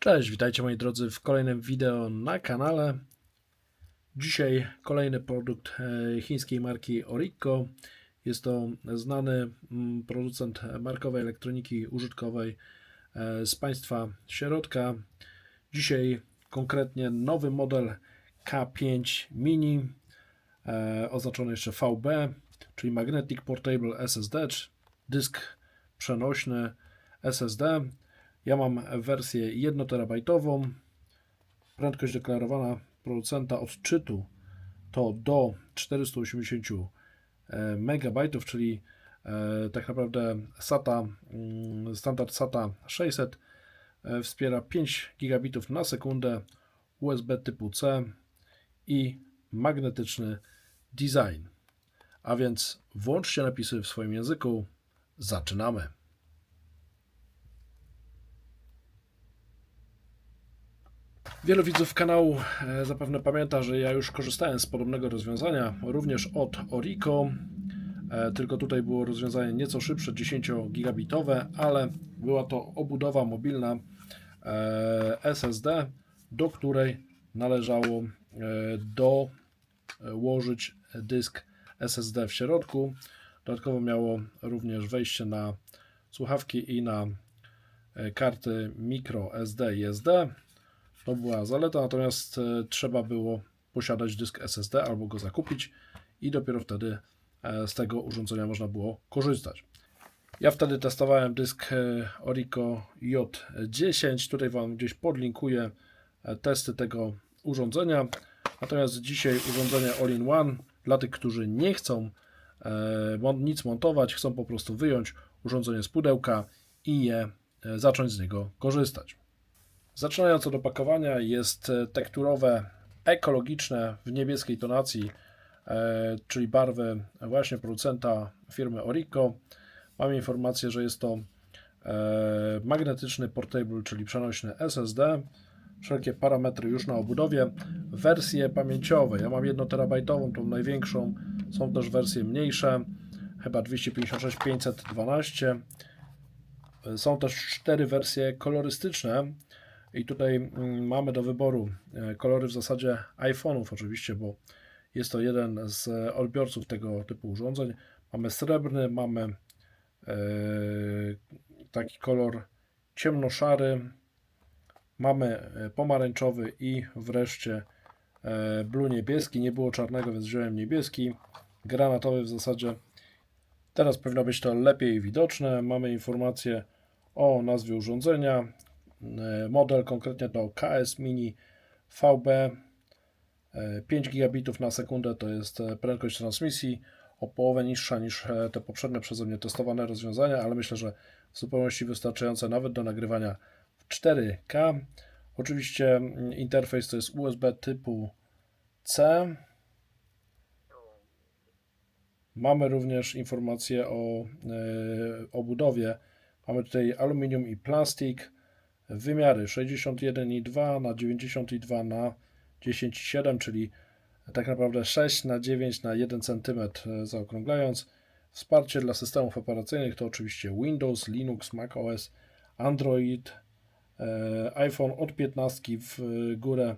Cześć, witajcie moi drodzy w kolejnym wideo na kanale. Dzisiaj kolejny produkt chińskiej marki Orico. Jest to znany producent markowej elektroniki użytkowej z państwa środka. Dzisiaj konkretnie nowy model K5 Mini, oznaczony jeszcze VB, czyli Magnetic Portable SSD, dysk przenośny SSD. Ja mam wersję 1 terabajtową. Prędkość deklarowana producenta odczytu to do 480 MB, czyli tak naprawdę SATA, standard SATA 600 wspiera 5 gigabitów na sekundę, USB typu C i magnetyczny design. A więc włączcie napisy w swoim języku. Zaczynamy. Wielu widzów kanału zapewne pamięta, że ja już korzystałem z podobnego rozwiązania, również od Orico, tylko tutaj było rozwiązanie nieco szybsze, 10-gigabitowe, ale była to obudowa mobilna SSD, do której należało dołożyć dysk SSD w środku. Dodatkowo miało również wejście na słuchawki i na karty microSD i SD. To była zaleta, natomiast trzeba było posiadać dysk SSD albo go zakupić i dopiero wtedy z tego urządzenia można było korzystać. Ja wtedy testowałem dysk Orico J10. Tutaj Wam gdzieś podlinkuję testy tego urządzenia. Natomiast dzisiaj urządzenie all-in-one dla tych, którzy nie chcą nic montować, chcą po prostu wyjąć urządzenie z pudełka i zacząć z niego korzystać. Zaczynając od opakowania, jest tekturowe, ekologiczne w niebieskiej tonacji, czyli barwy właśnie producenta firmy Orico. Mamy informację, że jest to magnetyczny portable, czyli przenośny SSD. Wszelkie parametry już na obudowie. Wersje pamięciowe. Ja mam 1 terabajtową, tą największą. Są też wersje mniejsze, chyba 256, 512. Są też 4 wersje kolorystyczne. I tutaj mamy do wyboru kolory w zasadzie iPhone'ów oczywiście, bo jest to jeden z odbiorców tego typu urządzeń. Mamy srebrny, mamy taki kolor ciemnoszary, mamy pomarańczowy i wreszcie blue niebieski. Nie było czarnego, więc wziąłem niebieski. Granatowy w zasadzie. Teraz powinno być to lepiej widoczne. Mamy informację o nazwie urządzenia. Model konkretnie to KS Mini VB, 5 gigabitów na sekundę to jest prędkość transmisji, o połowę niższa niż te poprzednie przeze mnie testowane rozwiązania, ale myślę, że w zupełności wystarczające nawet do nagrywania w 4K. Oczywiście interfejs to jest USB typu C. Mamy również informacje o obudowie. Mamy tutaj aluminium i plastik. Wymiary 61,2 na 92 na 10,7, czyli tak naprawdę 6 na 9 na 1 cm zaokrąglając. Wsparcie dla systemów operacyjnych to oczywiście Windows, Linux, macOS, Android, iPhone od 15 w górę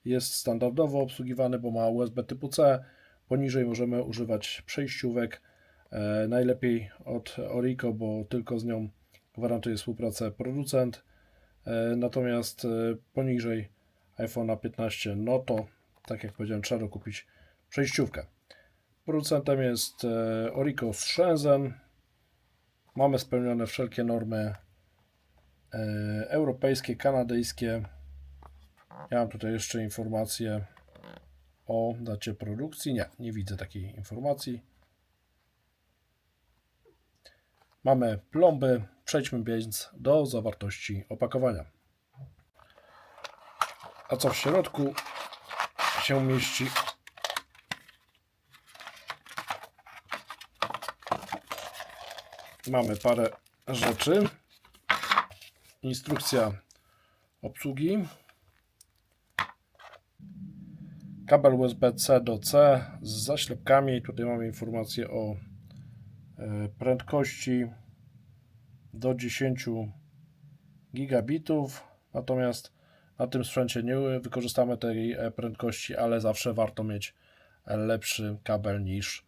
jest standardowo obsługiwany, bo ma USB typu C. Poniżej możemy używać przejściówek, najlepiej od Orico, bo tylko z nią gwarantuje współpracę producent. Natomiast poniżej iPhone'a 15, no to tak jak powiedziałem, trzeba kupić przejściówkę. Producentem jest Orico z Shenzhen. Mamy spełnione wszelkie normy europejskie, kanadyjskie. Ja mam tutaj jeszcze informację o dacie produkcji. Nie widzę takiej informacji. Mamy plomby. Przejdźmy więc do zawartości opakowania. A co w środku się mieści? Mamy parę rzeczy. Instrukcja obsługi. Kabel USB-C do C z zaślepkami. Tutaj mamy informację o prędkości do 10 gigabitów. natomiast na tym sprzęcie nie wykorzystamy tej prędkości, ale zawsze warto mieć lepszy kabel niż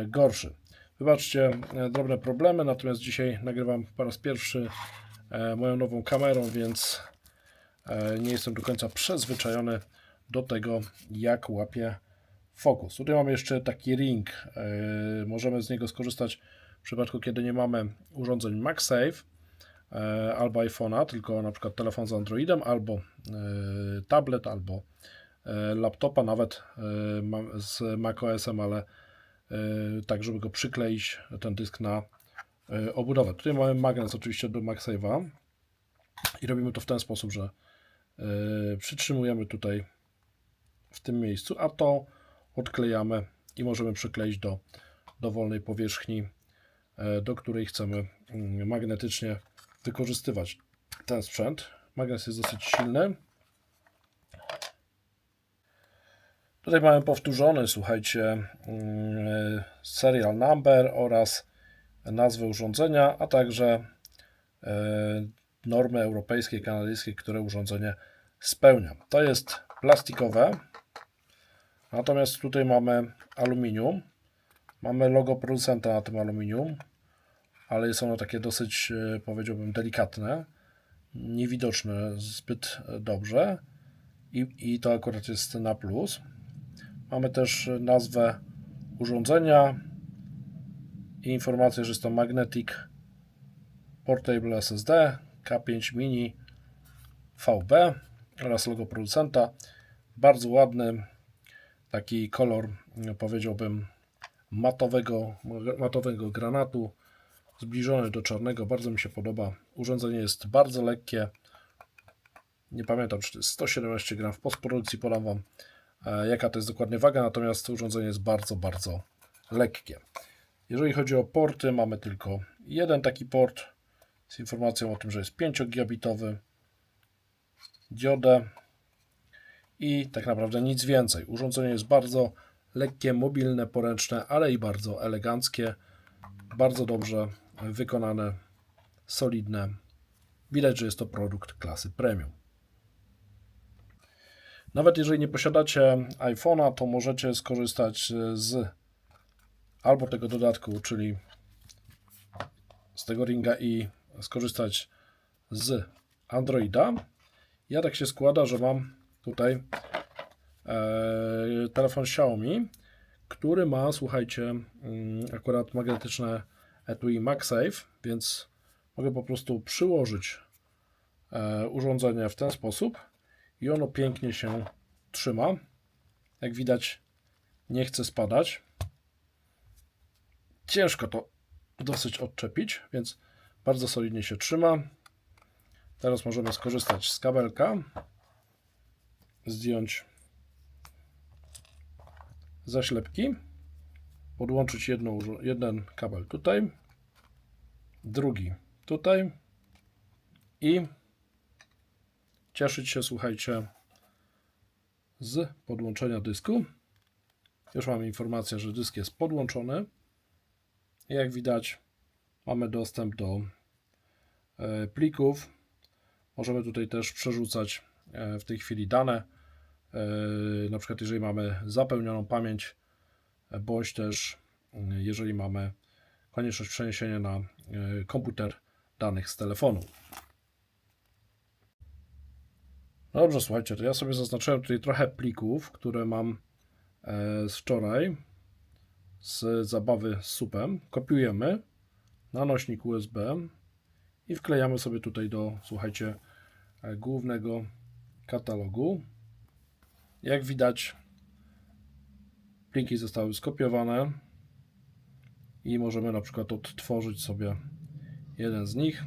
gorszy. Wybaczcie drobne problemy, natomiast dzisiaj nagrywam po raz pierwszy moją nową kamerą, więc nie jestem do końca przyzwyczajony do tego, jak łapie fokus. Tutaj mamy jeszcze taki ring. Możemy z niego skorzystać w przypadku, kiedy nie mamy urządzeń MagSafe albo iPhone'a, tylko na przykład telefon z Androidem, albo tablet, albo laptopa, nawet z macOS-em, ale tak, żeby go przykleić, ten dysk na obudowę. Tutaj mamy magnes oczywiście do MagSafe'a i robimy to w ten sposób, że przytrzymujemy tutaj w tym miejscu, a to odklejamy i możemy przykleić do dowolnej powierzchni, do której chcemy magnetycznie wykorzystywać ten sprzęt. Magnes jest dosyć silny. Tutaj mamy powtórzony, słuchajcie, serial number oraz nazwę urządzenia, a także normy europejskie i kanadyjskie, które urządzenie spełnia. To jest plastikowe, natomiast tutaj mamy aluminium. Mamy logo producenta na tym aluminium, ale jest ono takie dosyć, powiedziałbym, delikatne, niewidoczne zbyt dobrze i to akurat jest na plus. Mamy też nazwę urządzenia i informację, że jest to Magnetic Portable SSD K5 Mini VB oraz logo producenta. Bardzo ładny, taki kolor, powiedziałbym, matowego granatu, zbliżony do czarnego. Bardzo mi się podoba. Urządzenie jest bardzo lekkie. Nie pamiętam, czy to jest 117 gram. W postprodukcji podam Wam, jaka to jest dokładnie waga, natomiast urządzenie jest bardzo, bardzo lekkie. Jeżeli chodzi o porty, mamy tylko jeden taki port z informacją o tym, że jest 5-gigabitowy, diodę i tak naprawdę nic więcej. Urządzenie jest bardzo lekkie, mobilne, poręczne, ale i bardzo eleganckie, bardzo dobrze wykonane, solidne. Widać, że jest to produkt klasy premium. Nawet jeżeli nie posiadacie iPhone'a, to możecie skorzystać z albo tego dodatku, czyli z tego ringa i skorzystać z Androida. Ja tak się składa, że mam tutaj telefon Xiaomi, który ma, słuchajcie, akurat magnetyczne etui MagSafe, więc mogę po prostu przyłożyć urządzenie w ten sposób i ono pięknie się trzyma. Jak widać, nie chce spadać. Ciężko to dosyć odczepić, więc bardzo solidnie się trzyma. Teraz możemy skorzystać z kabelka, zdjąć zaślepki, podłączyć jeden kabel tutaj, drugi tutaj i cieszyć się, słuchajcie, z podłączenia dysku. Już mamy informację, że dysk jest podłączony. I jak widać, mamy dostęp do plików. Możemy tutaj też przerzucać w tej chwili dane. Na przykład jeżeli mamy zapełnioną pamięć, bądź też jeżeli mamy konieczność przeniesienia na komputer danych z telefonu. Dobrze, słuchajcie, to ja sobie zaznaczyłem tutaj trochę plików, które mam z wczoraj z zabawy z supem. Kopiujemy na nośnik USB i wklejamy sobie tutaj do, słuchajcie, głównego katalogu. Jak widać, pliki zostały skopiowane i możemy na przykład odtworzyć sobie jeden z nich.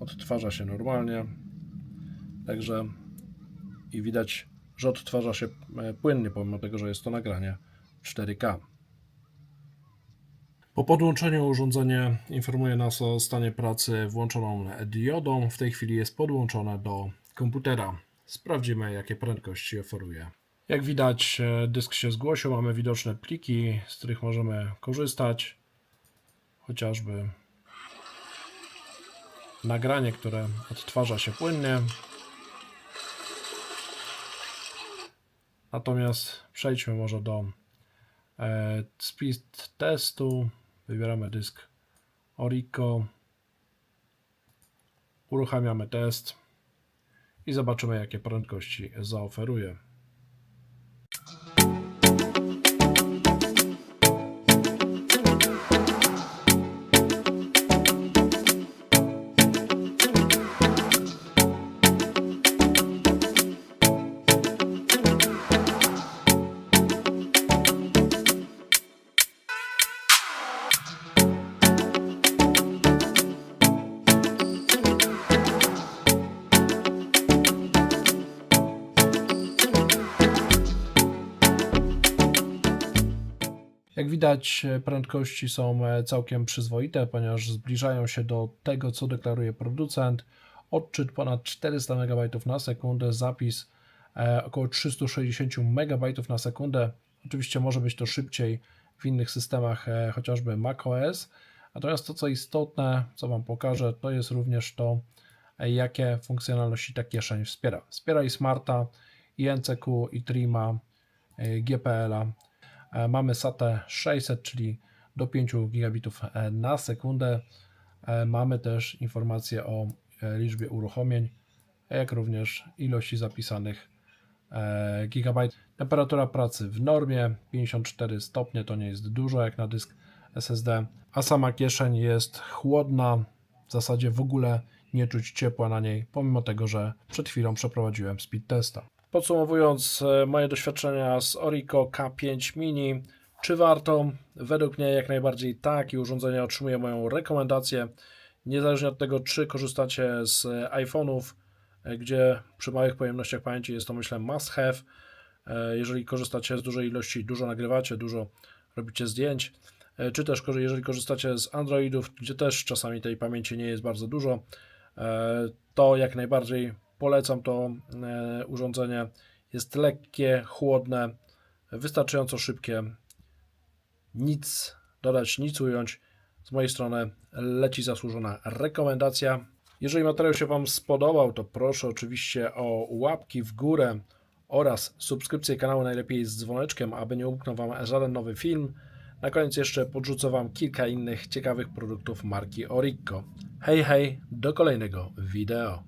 Odtwarza się normalnie, także i widać, że odtwarza się płynnie, pomimo tego, że jest to nagranie 4K. Po podłączeniu urządzenie informuje nas o stanie pracy włączoną diodą. W tej chwili jest podłączone do komputera. Sprawdzimy, jakie prędkości oferuje. Jak widać, dysk się zgłosił. Mamy widoczne pliki, z których możemy korzystać. Chociażby nagranie, które odtwarza się płynnie. Natomiast przejdźmy może do speed testu. Wybieramy dysk Orico. Uruchamiamy test i zobaczymy, jakie prędkości zaoferuje. Jak widać, prędkości są całkiem przyzwoite, ponieważ zbliżają się do tego, co deklaruje producent. Odczyt ponad 400 MB na sekundę, zapis około 360 MB na sekundę. Oczywiście może być to szybciej w innych systemach, chociażby macOS. Natomiast to, co istotne, co Wam pokażę, to jest również to, jakie funkcjonalności ta kieszeń wspiera. Wspiera i Smarta, i NCQ, i Trima, GPL-a. Mamy SATA 600, czyli do 5 gigabitów na sekundę. Mamy też informacje o liczbie uruchomień, jak również ilości zapisanych gigabajtów. Temperatura pracy w normie 54 stopnie, to nie jest dużo jak na dysk SSD, a sama kieszeń jest chłodna, w zasadzie w ogóle nie czuć ciepła na niej, pomimo tego, że przed chwilą przeprowadziłem speed testa. Podsumowując moje doświadczenia z Orico K5 Mini, czy warto? Według mnie jak najbardziej tak i urządzenie otrzymuje moją rekomendację, niezależnie od tego, czy korzystacie z iPhone'ów, gdzie przy małych pojemnościach pamięci jest to, myślę, must have. Jeżeli korzystacie z dużej ilości, dużo nagrywacie, dużo robicie zdjęć, czy też jeżeli korzystacie z Androidów, gdzie też czasami tej pamięci nie jest bardzo dużo, to jak najbardziej polecam to urządzenie. Jest lekkie, chłodne, wystarczająco szybkie. Nic dodać, nic ująć. Z mojej strony leci zasłużona rekomendacja. Jeżeli materiał się Wam spodobał, to proszę oczywiście o łapki w górę oraz subskrypcję kanału, najlepiej z dzwoneczkiem, aby nie umknął Wam żaden nowy film. Na koniec jeszcze podrzucę Wam kilka innych ciekawych produktów marki Orico. Hej, hej, do kolejnego wideo.